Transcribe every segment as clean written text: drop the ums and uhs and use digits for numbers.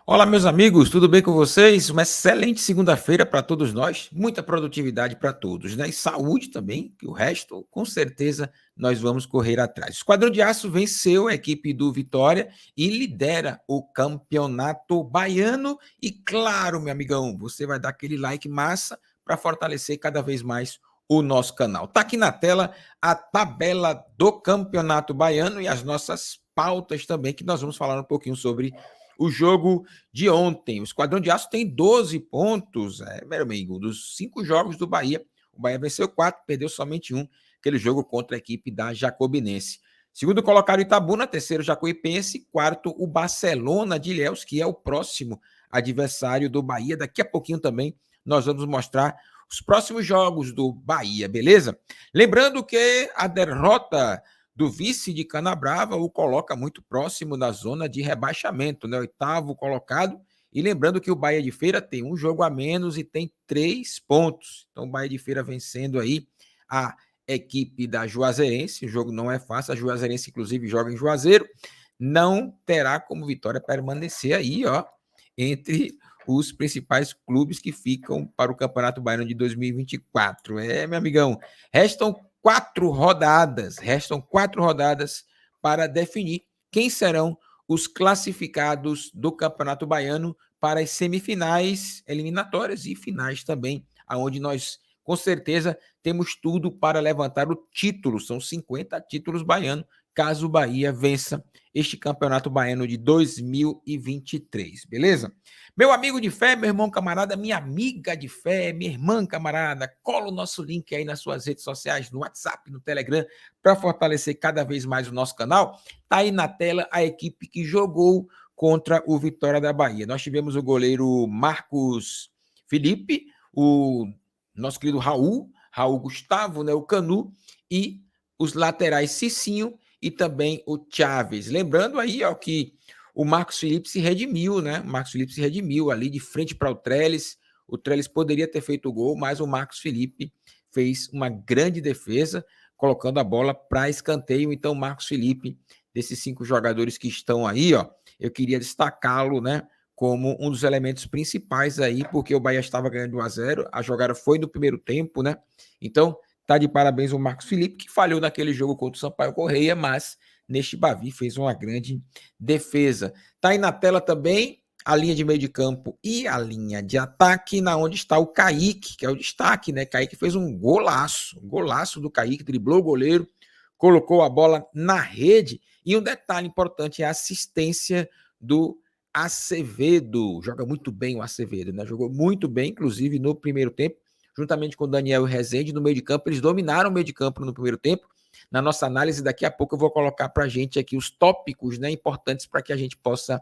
Olá, meus amigos, tudo bem com vocês? Uma excelente segunda-feira para todos nós, muita produtividade para todos, né? E saúde também, que o resto, com certeza, nós vamos correr atrás. O Esquadrão de Aço venceu a equipe do Vitória e lidera o campeonato baiano. E claro, meu amigão, você vai dar aquele like massa para fortalecer cada vez mais o nosso canal. Tá aqui na tela a tabela do campeonato baiano e as nossas pautas também, que nós vamos falar um pouquinho sobre o jogo de ontem. O Esquadrão de Aço tem 12 pontos, meu amigo, dos 5 jogos do Bahia. O Bahia venceu 4, perdeu somente um, aquele jogo contra a equipe da Jacobinense. Segundo colocado Itabuna, terceiro Jacuipense, quarto o Barcelona de Ilhéus, que é o próximo adversário do Bahia. Daqui a pouquinho também nós vamos mostrar os próximos jogos do Bahia, beleza? Lembrando que a derrota do vice de Canabrava o coloca muito próximo da zona de rebaixamento, né? Oitavo colocado. E lembrando que o Bahia de Feira tem um jogo a menos e tem 3 pontos. Então, o Bahia de Feira vencendo aí a equipe da Juazeirense. O jogo não é fácil. A Juazeirense, inclusive, joga em Juazeiro. Não terá como Vitória permanecer aí, ó, entre os principais clubes que ficam para o Campeonato Baiano de 2024. Meu amigão, restam 4 rodadas para definir quem serão os classificados do Campeonato Baiano para as semifinais, eliminatórias e finais também, aonde nós, com certeza, temos tudo para levantar o título. São 50 títulos baianos, caso o Bahia vença este Campeonato Baiano de 2023, beleza? Meu amigo de fé, meu irmão camarada, minha amiga de fé, minha irmã camarada, cola o nosso link aí nas suas redes sociais, no WhatsApp, no Telegram, para fortalecer cada vez mais o nosso canal. Tá aí na tela a equipe que jogou contra o Vitória da Bahia. Nós tivemos o goleiro Marcos Felipe, o nosso querido Raul Gustavo, né, o Canu, e os laterais Cicinho e também o Chaves. Lembrando aí, ó, que o Marcos Felipe se redimiu, né? O Marcos Felipe se redimiu ali de frente para o Trellis. O Trellis poderia ter feito o gol, mas o Marcos Felipe fez uma grande defesa, colocando a bola para escanteio. Então, o Marcos Felipe, desses 5 jogadores que estão aí, ó, eu queria destacá-lo, né, como um dos elementos principais aí, porque o Bahia estava ganhando 1-0, a jogada foi no primeiro tempo, né? Então, tá de parabéns o Marcos Felipe, que falhou naquele jogo contra o Sampaio Correia, mas neste Bavi fez uma grande defesa. Tá aí na tela também a linha de meio de campo e a linha de ataque, na onde está o Kaique, que é o destaque, né? Kaique fez um golaço do Kaique, driblou o goleiro, colocou a bola na rede. E um detalhe importante é a assistência do Acevedo. Joga muito bem o Acevedo, né? Jogou muito bem, inclusive no primeiro tempo, juntamente com o Daniel e Rezende no meio de campo. Eles dominaram o meio de campo no primeiro tempo. Na nossa análise, daqui a pouco eu vou colocar para a gente aqui os tópicos, né, importantes para que a gente possa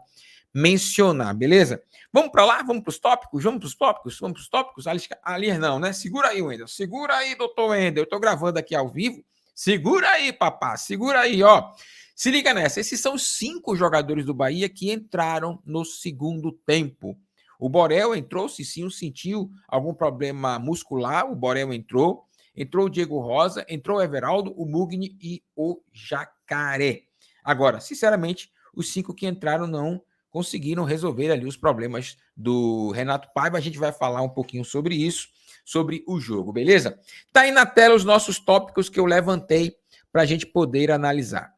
mencionar, beleza? Vamos para lá? Vamos para os tópicos? Vamos para os tópicos? Vamos para os tópicos? Ali não, né? Segura aí, Wendel. Segura aí, doutor Wendel. Eu estou gravando aqui ao vivo. Segura aí, papá. Segura aí, ó. Se liga nessa. Esses são os 5 jogadores do Bahia que entraram no segundo tempo. O Borel entrou, o Cicinho sentiu algum problema muscular, o Borel entrou o Diego Rosa, entrou o Everaldo, o Mugni e o Jacaré. Agora, sinceramente, os 5 que entraram não conseguiram resolver ali os problemas do Renato Paiva. A gente vai falar um pouquinho sobre isso, sobre o jogo, beleza? Tá aí na tela os nossos tópicos que eu levantei para a gente poder analisar.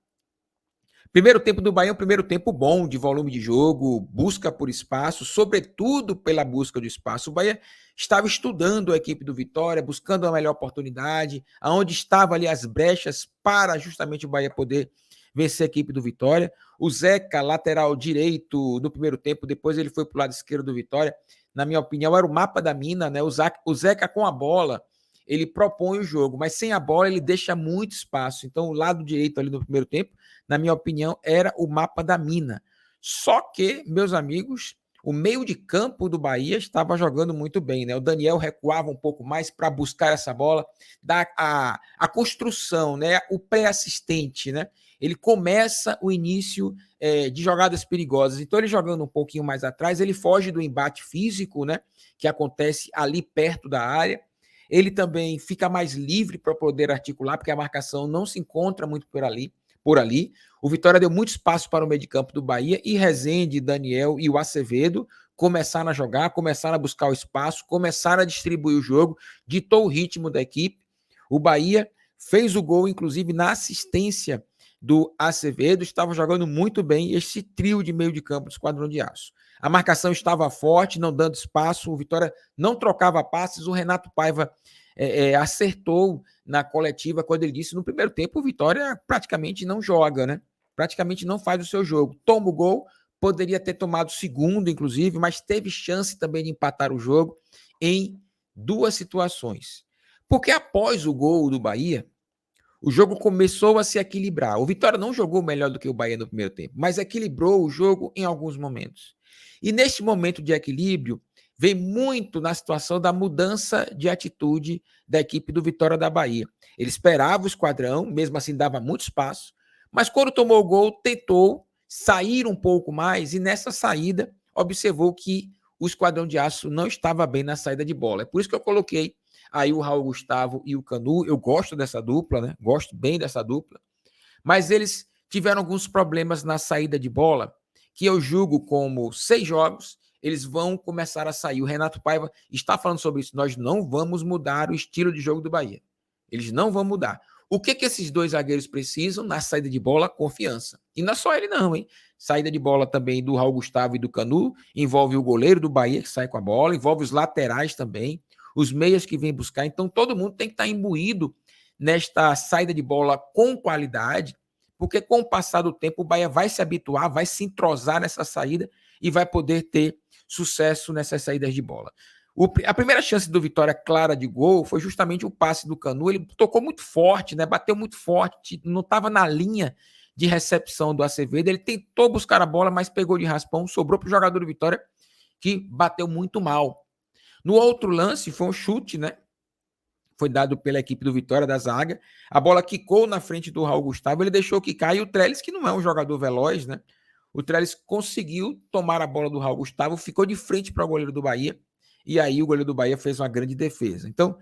Primeiro tempo do Bahia é um primeiro tempo bom, de volume de jogo, busca por espaço, sobretudo pela busca do espaço. O Bahia estava estudando a equipe do Vitória, buscando a melhor oportunidade, aonde estavam ali as brechas para justamente o Bahia poder vencer a equipe do Vitória. O Zeca, lateral direito no primeiro tempo, depois ele foi para o lado esquerdo do Vitória. Na minha opinião, era o mapa da mina, né? O Zeca com a bola, ele propõe o jogo, mas sem a bola ele deixa muito espaço. Então, o lado direito ali no primeiro tempo, na minha opinião, era o mapa da mina. Só que, meus amigos, o meio de campo do Bahia estava jogando muito bem, né? O Daniel recuava um pouco mais para buscar essa bola, dar a construção, né? O pré-assistente, né? Ele começa o início de jogadas perigosas. Então, ele jogando um pouquinho mais atrás, ele foge do embate físico, né? Que acontece ali perto da área. Ele também fica mais livre para poder articular, porque a marcação não se encontra muito por ali, por ali. O Vitória deu muito espaço para o meio de campo do Bahia e Rezende, Daniel e o Acevedo começaram a jogar, começaram a buscar o espaço, começaram a distribuir o jogo, ditou o ritmo da equipe. O Bahia fez o gol, inclusive, na assistência do Acevedo, estava jogando muito bem esse trio de meio de campo do Esquadrão de Aço. A marcação estava forte, não dando espaço, o Vitória não trocava passes, o Renato Paiva acertou na coletiva quando ele disse no primeiro tempo o Vitória praticamente não joga, né? Praticamente não faz o seu jogo. Toma o gol, poderia ter tomado o segundo, inclusive, mas teve chance também de empatar o jogo em duas situações. Porque após o gol do Bahia, o jogo começou a se equilibrar. O Vitória não jogou melhor do que o Bahia no primeiro tempo, mas equilibrou o jogo em alguns momentos. E neste momento de equilíbrio, vem muito na situação da mudança de atitude da equipe do Vitória da Bahia. Ele esperava o esquadrão, mesmo assim dava muito espaço, mas quando tomou o gol, tentou sair um pouco mais e nessa saída observou que o Esquadrão de Aço não estava bem na saída de bola. É por isso que eu coloquei aí o Raul Gustavo e o Canu. Eu gosto dessa dupla, né? Gosto bem dessa dupla, mas eles tiveram alguns problemas na saída de bola, que eu julgo como 6 jogos, eles vão começar a sair. O Renato Paiva está falando sobre isso. Nós não vamos mudar o estilo de jogo do Bahia. Eles não vão mudar. O que esses dois zagueiros precisam na saída de bola? Confiança. E não é só ele não, hein? Saída de bola também do Raul Gustavo e do Canu, envolve o goleiro do Bahia que sai com a bola, envolve os laterais também, os meias que vêm buscar. Então todo mundo tem que estar imbuído nesta saída de bola com qualidade, porque com o passar do tempo o Bahia vai se habituar, vai se entrosar nessa saída e vai poder ter sucesso nessas saídas de bola. A primeira chance do Vitória clara de gol foi justamente o passe do Canu. Ele tocou muito forte, né? Bateu muito forte, não estava na linha de recepção do Acevedo. Ele tentou buscar a bola, mas pegou de raspão, sobrou para o jogador do Vitória, que bateu muito mal. No outro lance, foi um chute, né? Foi dado pela equipe do Vitória da zaga. A bola quicou na frente do Raul Gustavo, ele deixou quicar e o Trellis, que não é um jogador veloz, né? O Trellis conseguiu tomar a bola do Raul Gustavo, ficou de frente para o goleiro do Bahia, e aí o goleiro do Bahia fez uma grande defesa. Então,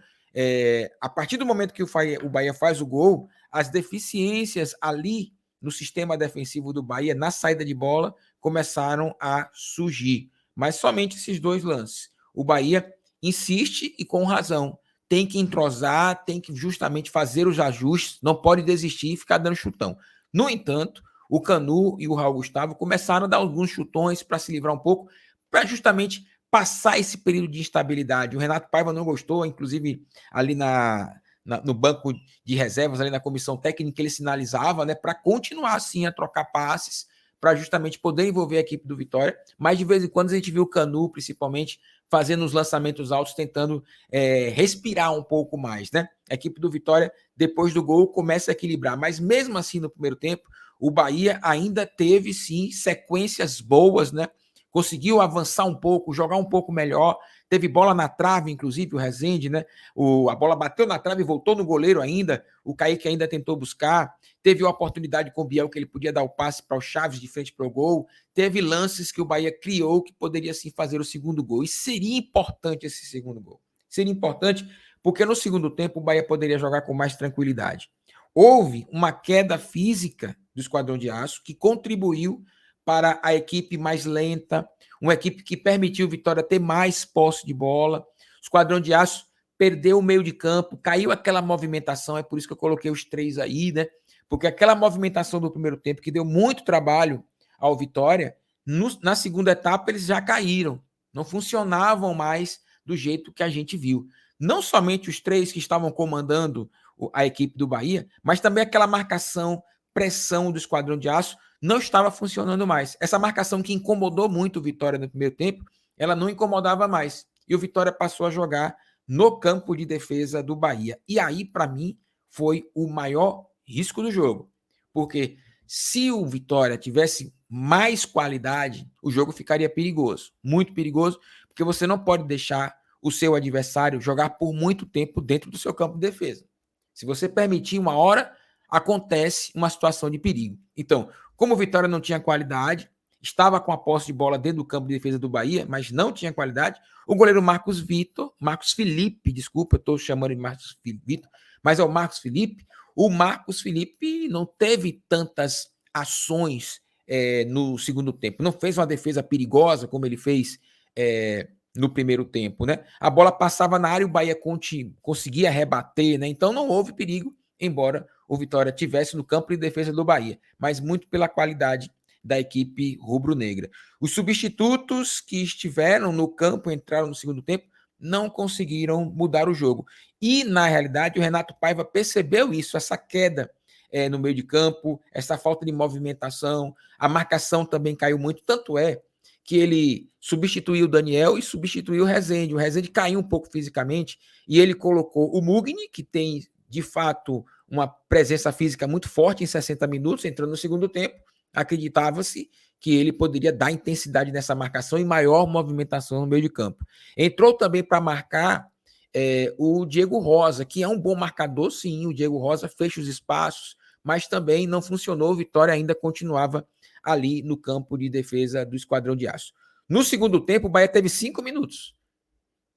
a partir do momento que o Bahia faz o gol, as deficiências ali no sistema defensivo do Bahia, na saída de bola, começaram a surgir. Mas somente esses dois lances. O Bahia insiste e com razão. Tem que entrosar, tem que justamente fazer os ajustes, não pode desistir e ficar dando chutão. No entanto, o Canu e o Raul Gustavo começaram a dar alguns chutões para se livrar um pouco, para justamente passar esse período de instabilidade. O Renato Paiva não gostou, inclusive ali no banco de reservas, ali na comissão técnica, ele sinalizava, né, para continuar assim a trocar passes, para justamente poder envolver a equipe do Vitória, mas de vez em quando a gente viu o Canu, principalmente, fazendo os lançamentos altos, tentando respirar um pouco mais, né? A equipe do Vitória, depois do gol, começa a equilibrar, mas mesmo assim, no primeiro tempo, o Bahia ainda teve, sim, sequências boas, né? Conseguiu avançar um pouco, jogar um pouco melhor, teve bola na trave, inclusive, o Rezende, né? A bola bateu na trave e voltou no goleiro ainda, o Kaique ainda tentou buscar, teve a oportunidade com o Biel que ele podia dar o passe para o Chaves de frente para o gol, teve lances que o Bahia criou que poderia sim fazer o segundo gol, e seria importante esse segundo gol. Seria importante porque no segundo tempo o Bahia poderia jogar com mais tranquilidade. Houve uma queda física do Esquadrão de Aço que contribuiu para a equipe mais lenta, uma equipe que permitiu o Vitória ter mais posse de bola. O Esquadrão de Aço perdeu o meio de campo, caiu aquela movimentação, é por isso que eu coloquei os 3 aí, né? Porque aquela movimentação do primeiro tempo, que deu muito trabalho ao Vitória, na segunda etapa eles já caíram, não funcionavam mais do jeito que a gente viu. Não somente os 3 que estavam comandando a equipe do Bahia, mas também aquela marcação, pressão do Esquadrão de Aço, não estava funcionando mais. Essa marcação que incomodou muito o Vitória no primeiro tempo, ela não incomodava mais. E o Vitória passou a jogar no campo de defesa do Bahia. E aí, para mim, foi o maior risco do jogo. Porque se o Vitória tivesse mais qualidade, o jogo ficaria perigoso. Muito perigoso, porque você não pode deixar o seu adversário jogar por muito tempo dentro do seu campo de defesa. Se você permitir uma hora, acontece uma situação de perigo. Então, como o Vitória não tinha qualidade, estava com a posse de bola dentro do campo de defesa do Bahia, mas não tinha qualidade, o goleiro Marcos Felipe, desculpa, eu estou chamando de Marcos Vitor, Mas ao Marcos Felipe, o Marcos Felipe não teve tantas ações no segundo tempo. Não fez uma defesa perigosa como ele fez no primeiro tempo, né? A bola passava na área e o Bahia conseguia rebater, né? Então não houve perigo, embora o Vitória tivesse no campo de defesa do Bahia, mas muito pela qualidade da equipe rubro-negra. Os substitutos que estiveram no campo, entraram no segundo tempo, não conseguiram mudar o jogo. E, na realidade, o Renato Paiva percebeu isso, essa queda no meio de campo, essa falta de movimentação, a marcação também caiu muito, tanto é que ele substituiu o Daniel e substituiu o Rezende. O Rezende caiu um pouco fisicamente e ele colocou o Mugni, que tem, de fato, uma presença física muito forte em 60 minutos, entrando no segundo tempo. Acreditava-se que ele poderia dar intensidade nessa marcação e maior movimentação no meio de campo. Entrou também para marcar o Diego Rosa, que é um bom marcador, sim. O Diego Rosa fecha os espaços, mas também não funcionou. O Vitória ainda continuava ali no campo de defesa do Esquadrão de Aço. No segundo tempo, o Bahia teve 5 minutos.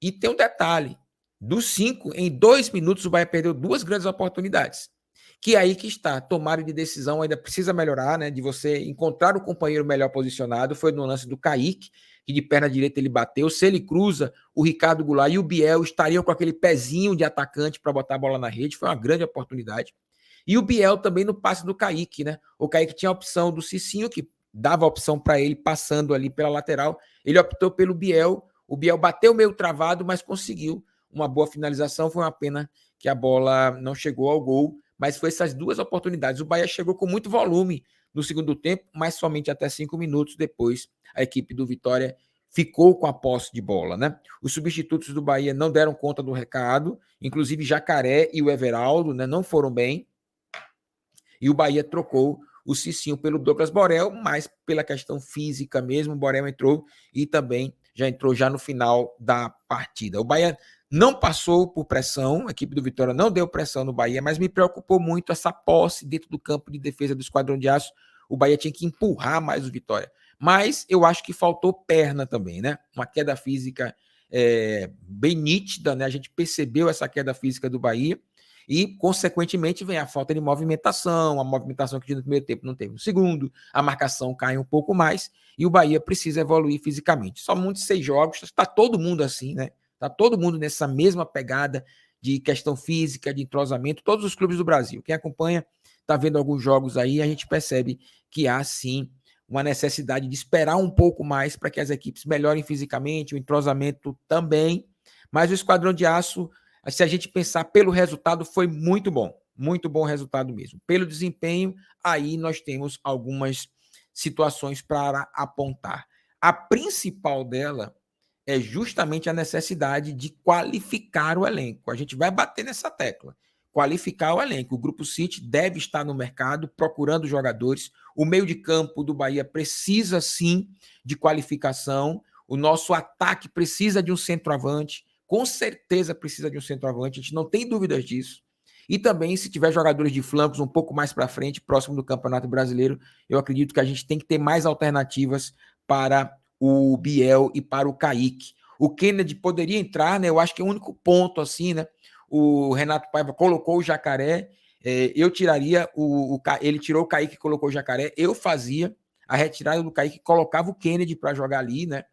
E tem um detalhe: dos 5, em 2 minutos, o Bahia perdeu 2 grandes oportunidades. Que é aí que está, tomada de decisão ainda precisa melhorar, né? De você encontrar o companheiro melhor posicionado. Foi no lance do Kaique, que de perna direita ele bateu. Se ele cruza, o Ricardo Goulart e o Biel estariam com aquele pezinho de atacante para botar a bola na rede. Foi uma grande oportunidade. E o Biel também no passe do Kaique, né? O Kaique tinha a opção do Cicinho, que dava a opção para ele passando ali pela lateral. Ele optou pelo Biel. O Biel bateu meio travado, mas conseguiu uma boa finalização. Foi uma pena que a bola não chegou ao gol, mas foi essas 2 oportunidades. O Bahia chegou com muito volume no segundo tempo, mas somente até 5 minutos depois a equipe do Vitória ficou com a posse de bola, né? Os substitutos do Bahia não deram conta do recado, inclusive Jacaré e o Everaldo, né, não foram bem. E o Bahia trocou o Cicinho pelo Douglas Borel, mas pela questão física mesmo, o Borel entrou e também já entrou já no final da partida. O Bahia não passou por pressão, a equipe do Vitória não deu pressão no Bahia, mas me preocupou muito essa posse dentro do campo de defesa do Esquadrão de Aço. O Bahia tinha que empurrar mais o Vitória. Mas eu acho que faltou perna também, né? Uma queda física bem nítida, né? A gente percebeu essa queda física do Bahia. E, consequentemente, vem a falta de movimentação, a movimentação que no primeiro tempo não teve no segundo, a marcação cai um pouco mais, e o Bahia precisa evoluir fisicamente. Somente 6 jogos, está todo mundo assim, né? Está todo mundo nessa mesma pegada de questão física, de entrosamento, todos os clubes do Brasil. Quem acompanha está vendo alguns jogos aí, a gente percebe que há, sim, uma necessidade de esperar um pouco mais para que as equipes melhorem fisicamente, o entrosamento também, mas o Esquadrão de Aço, se a gente pensar pelo resultado, foi muito bom resultado mesmo. Pelo desempenho, aí nós temos algumas situações para apontar. A principal dela é justamente a necessidade de qualificar o elenco. A gente vai bater nessa tecla. Qualificar o elenco. O Grupo City deve estar no mercado procurando jogadores. O meio de campo do Bahia precisa, sim, de qualificação. O nosso ataque precisa de um centroavante. Com certeza precisa de um centroavante, a gente não tem dúvidas disso. E também, se tiver jogadores de flancos um pouco mais para frente, próximo do Campeonato Brasileiro, eu acredito que a gente tem que ter mais alternativas para o Biel e para o Kaique. O Kennedy poderia entrar, né? Eu acho que é o único ponto assim, né? O Renato Paiva colocou o Jacaré, eu tiraria ele tirou o Kaique e colocou o Jacaré, eu fazia a retirada do Kaique, colocava o Kennedy para jogar ali, né?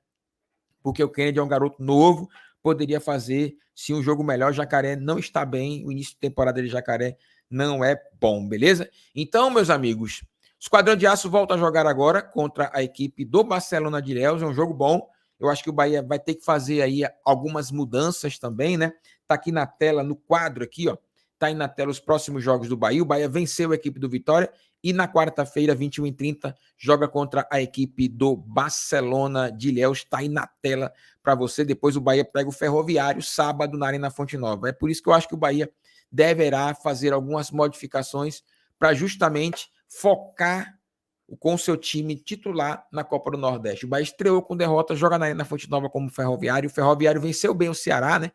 Porque o Kennedy é um garoto novo, poderia fazer se um jogo melhor. O Jacaré não está bem, o início de temporada de Jacaré não é bom, beleza? Então, meus amigos, o Esquadrão de Aço volta a jogar agora contra a equipe do Barcelona de Ilhéus, é um jogo bom. Eu acho que o Bahia vai ter que fazer aí algumas mudanças também, né? Tá aqui na tela, no quadro aqui, ó. Tá aí na tela os próximos jogos do Bahia. O Bahia venceu a equipe do Vitória e na quarta-feira, 21h30, joga contra a equipe do Barcelona de Ilhéus. Está aí na tela para você. Depois o Bahia pega o Ferroviário, sábado, na Arena Fonte Nova. É por isso que eu acho que o Bahia deverá fazer algumas modificações para justamente focar com o seu time titular na Copa do Nordeste. O Bahia estreou com derrota, joga na Arena Fonte Nova como Ferroviário. O Ferroviário venceu bem o Ceará, né?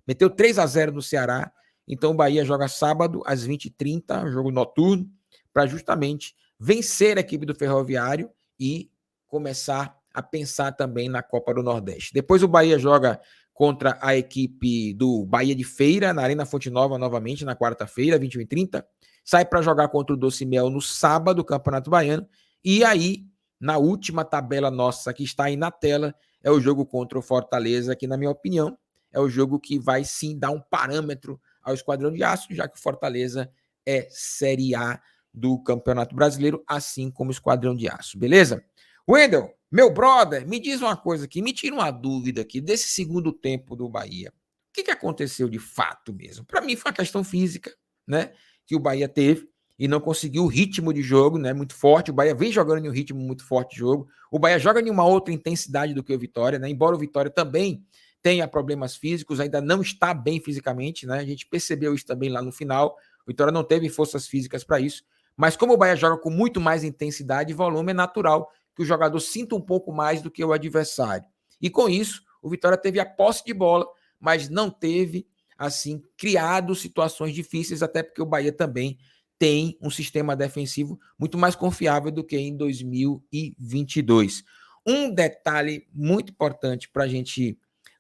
Meteu 3-0 no Ceará. Então o Bahia joga sábado às 20h30, jogo noturno, para justamente vencer a equipe do Ferroviário e começar a pensar também na Copa do Nordeste. Depois o Bahia joga contra a equipe do Bahia de Feira, na Arena Fonte Nova, novamente, na quarta-feira, 21h30. Sai para jogar contra o Doce Mel no sábado, Campeonato Baiano. E aí, na última tabela nossa, que está aí na tela, é o jogo contra o Fortaleza, que, na minha opinião, é o jogo que vai sim dar um parâmetro ao Esquadrão de Aço, já que o Fortaleza é Série A do Campeonato Brasileiro, assim como o Esquadrão de Aço, beleza? Wendel, meu brother, me diz uma coisa aqui, me tira uma dúvida aqui desse segundo tempo do Bahia. O que aconteceu de fato mesmo? Para mim foi uma questão física, né? Que o Bahia teve e não conseguiu o ritmo de jogo, né? Muito forte. O Bahia vem jogando em um ritmo muito forte de jogo. O Bahia joga em uma outra intensidade do que o Vitória, né? Embora o Vitória também tenha problemas físicos, ainda não está bem fisicamente, né? A gente percebeu isso também lá no final. O Vitória não teve forças físicas para isso. Mas como o Bahia joga com muito mais intensidade e volume, é natural que o jogador sinta um pouco mais do que o adversário. E com isso, o Vitória teve a posse de bola, mas não teve, assim, criado situações difíceis, até porque o Bahia também tem um sistema defensivo muito mais confiável do que em 2022. Um detalhe muito importante para a gente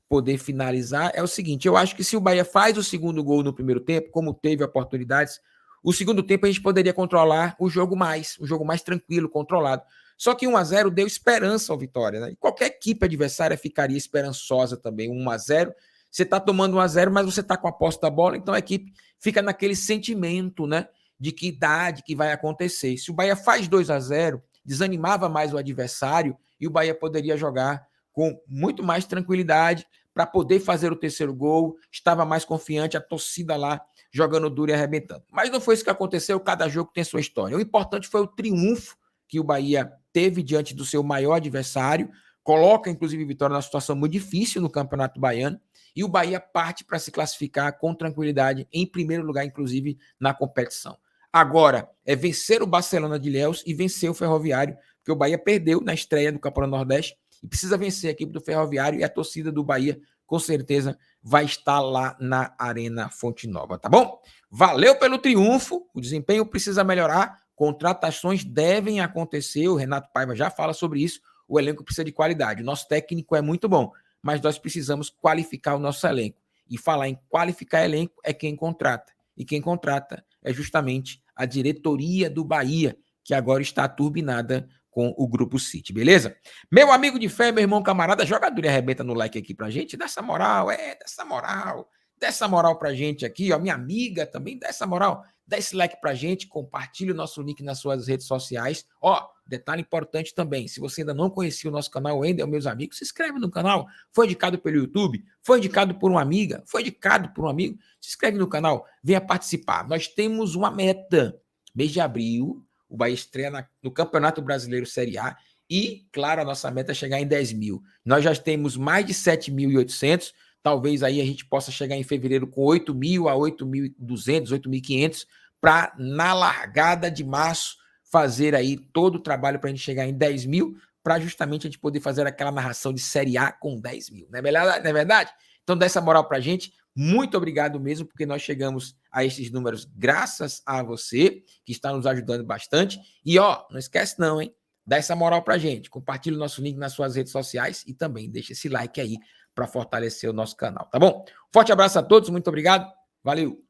poder finalizar é o seguinte: eu acho que se o Bahia faz o segundo gol no primeiro tempo, como teve oportunidades, o segundo tempo a gente poderia controlar o jogo mais tranquilo, controlado. Só que 1-0 deu esperança ao Vitória, né? E qualquer equipe adversária ficaria esperançosa também. 1-0, você está tomando 1-0, mas você está com a posse da bola, então a equipe fica naquele sentimento, né? De que dá, de que vai acontecer. Se o Bahia faz 2-0, desanimava mais o adversário e o Bahia poderia jogar com muito mais tranquilidade para poder fazer o terceiro gol, estava mais confiante, a torcida lá jogando duro e arrebentando. Mas não foi isso que aconteceu, cada jogo tem sua história. O importante foi o triunfo que o Bahia teve diante do seu maior adversário, coloca inclusive Vitória numa situação muito difícil no Campeonato Baiano, e o Bahia parte para se classificar com tranquilidade, em primeiro lugar, inclusive, na competição. Agora, é vencer o Barcelona de Ilhéus e vencer o Ferroviário, porque o Bahia perdeu na estreia do Campeonato Nordeste, e precisa vencer a equipe do Ferroviário, e a torcida do Bahia, com certeza, vai estar lá na Arena Fonte Nova, tá bom? Valeu pelo triunfo, o desempenho precisa melhorar, contratações devem acontecer, o Renato Paiva já fala sobre isso, o elenco precisa de qualidade, o nosso técnico é muito bom, mas nós precisamos qualificar o nosso elenco, e falar em qualificar elenco é quem contrata, e quem contrata é justamente a diretoria do Bahia, que agora está turbinada com o Grupo City, beleza? Meu amigo de fé, meu irmão camarada, jogador e arrebenta no like aqui pra gente, dessa moral, dessa moral pra gente aqui, ó, minha amiga também, dessa moral, dá esse like pra gente, compartilha o nosso link nas suas redes sociais, ó, detalhe importante também, se você ainda não conhecia o nosso canal ainda, meus amigos, se inscreve no canal, foi indicado pelo YouTube, foi indicado por uma amiga, foi indicado por um amigo, se inscreve no canal, venha participar, nós temos uma meta, mês de abril, o Bahia estreia no Campeonato Brasileiro Série A e, claro, a nossa meta é chegar em 10 mil. Nós já temos mais de 7.800, talvez aí a gente possa chegar em fevereiro com 8 mil a 8.200, 8.500, para, na largada de março, fazer aí todo o trabalho para a gente chegar em 10 mil, para justamente a gente poder fazer aquela narração de Série A com 10 mil. Não é verdade? Então, dá essa moral para a gente. Muito obrigado mesmo, porque nós chegamos a esses números graças a você, que está nos ajudando bastante. E, ó, não esquece não, hein? Dá essa moral pra gente. Compartilha o nosso link nas suas redes sociais e também deixa esse like aí para fortalecer o nosso canal, tá bom? Forte abraço a todos, muito obrigado. Valeu!